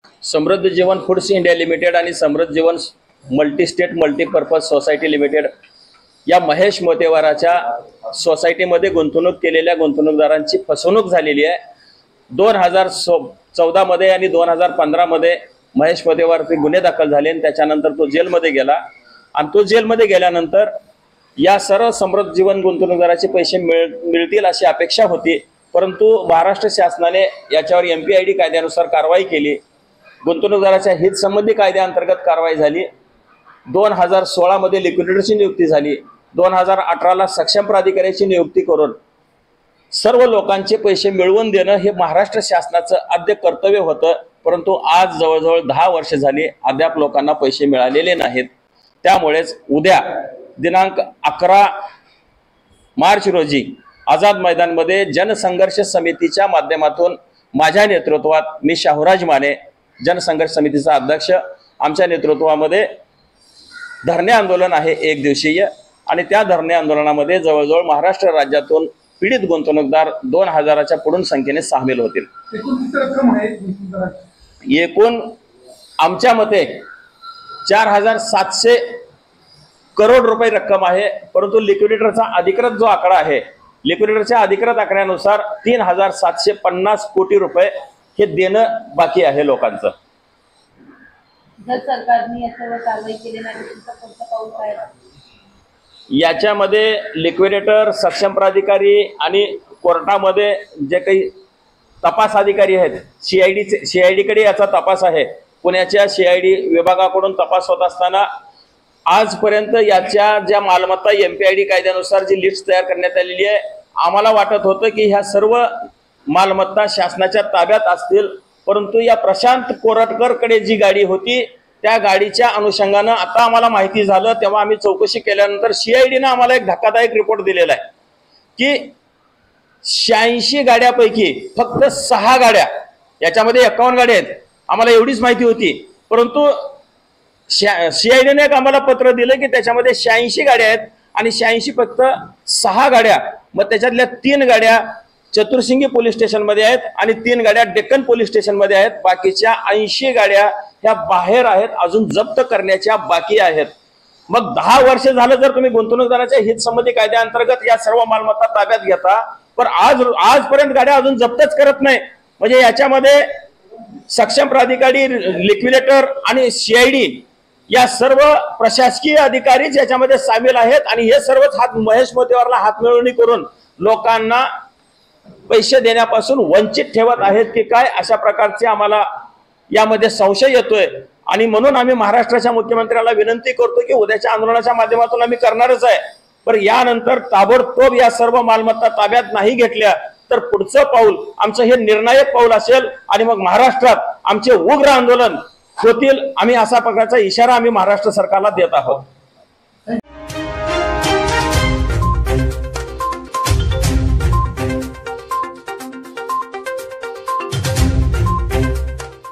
समृद्ध जीवन foods India limited आणि Samruddha Jeevan multi state multipurpose society limited या महेश मोतेवाराच्या सोसायटीमध्ये गुंतवणूक केलेल्या गुंतवणूकदारांची फसवणूक झालेली आहे। 2014 मध्ये आणि 2015 मध्ये महेश मोतेवारचे गुन्हे दाखल झाले आणि त्याच्यानंतर तो जेलमध्ये गेला आणि तो जेलमध्ये गेल्यानंतर या सर्व समृद्ध जीवन गुंतवणूकदाराचे पैसे मिळतील अशी अपेक्षा होती, परंतु महाराष्ट्र शासनाने याच्यावर MPID कायद्यानुसार कारवाई केली। गुंतवणूकदाराच्या हित संबंधी कायद्याअंतर्गत कारवाई झाली। 2016 मध्ये लिक्विडेटरची नियुक्ती झाली। 2018 ला सक्षम प्राधिकाऱ्याची नियुक्ती करून सर्व लोकांचे पैसे मिळवून देणं हे महाराष्ट्र शासनाचं आद्य कर्तव्य होतं, परंतु आज जवळजवळ 10 वर्ष झाली अद्याप लोकांना पैसे मिळालेले नाहीत। त्यामुळेच उद्या दिनांक 11 मार्च रोजी आझाद मैदानमध्ये जनसंघर्ष समितीच्या माध्यमातून माझ्या नेतृत्वात मी शाहूराज माने जनसंघर्ष समितीचा अध्यक्ष, आमच्या नेतृत्वामध्ये धरणे आंदोलन आहे 1 दिवसीय आणि त्या धरणे आंदोलनामध्ये जवळजवळ महाराष्ट्र राज्यातून पीडित गुंतवणूकदार 2000च्या पुढून संख्येने सामील होतील। एकूण आमच्या मते 4700 करोड रुपये रक्कम आहे, परंतु लिक्विडेटरचा अधिकृत जो आकडा आहे, लिक्विडेटरच्या अधिकृत आकड्यानुसार 3750 कोटी रुपये हे देणं बाकी आहे लोकांचं। जर सरकारने याच्यावर कारवाई केली नाही तर पुढचं पाऊल काय? याच्यामध्ये लिक्विडेटर, सक्षम प्राधिकारी आणि कोर्टामध्ये जे काही तपास अधिकारी आहेत, CID कडे याचा तपास आहे। पुण्याच्या CID विभागाकडून तपास होत असताना आजपर्यंत याच्या ज्या मालमत्ता MPID कायद्यानुसार जी लिस्ट तयार करण्यात आलेली आहे, आम्हाला वाटत होतं की ह्या सर्व मालमत्ता शासनाच्या ताब्यात असतील, परंतु या प्रशांत कोरटकरकडे जी गाडी होती त्या गाडीच्या अनुषंगानं आता आम्हाला माहिती झालं, तेव्हा आम्ही चौकशी केल्यानंतर CIDने आम्हाला एक धक्कादायक रिपोर्ट दिलेला आहे की 86 गाड्यापैकी फक्त 6 गाड्या, याच्यामध्ये 51 गाड्या आहेत, आम्हाला एवढीच माहिती होती, परंतु CIDने एक आम्हाला पत्र दिलं की त्याच्यामध्ये 86 गाड्या आहेत आणि 86 फक्त 6 गाड्या, मग त्याच्यातल्या 3 गाड्या चतुर्सिंगी पोलीस स्टेशनमध्ये आहेत आणि 3 गाड्या डेक्कन पोलीस स्टेशनमध्ये आहेत। बाकीच्या 80 गाड्या ह्या बाहेर आहेत, अजून जप्त करण्याच्या बाकी आहेत। मग 10 वर्ष झालं जर तुम्ही गुंतवणूकदाराच्या हित संबंधी कायद्याअंतर्गत या सर्व मालमत्ता ताब्यात घेता, पण आजपर्यंत गाड्या अजून जप्तच करत नाही, म्हणजे याच्यामध्ये सक्षम प्राधिकारी, लिक्विडेटर आणि CID या सर्व प्रशासकीय अधिकारी याच्यामध्ये सामील आहेत आणि हे सर्वच महेश मोतेवारला हातमिळवणी करून लोकांना पैसे देण्यापासून वंचित ठेवत आहेत की काय, अशा प्रकारचे आम्हाला यामध्ये संशय येतोय। आणि म्हणून आम्ही महाराष्ट्राच्या मुख्यमंत्र्याला विनंती करतो की उद्याच्या आंदोलनाच्या माध्यमातून आम्ही करणारच आहे, पण यानंतर ताबडतोब या सर्व मालमत्ता ताब्यात नाही घेतल्या तर पुढचं पाऊल आमचं हे निर्णायक पाऊल असेल आणि मग महाराष्ट्रात आमचे उग्र आंदोलन होतील। आम्ही असा प्रकारचा इशारा आम्ही महाराष्ट्र सरकारला देत आहोत।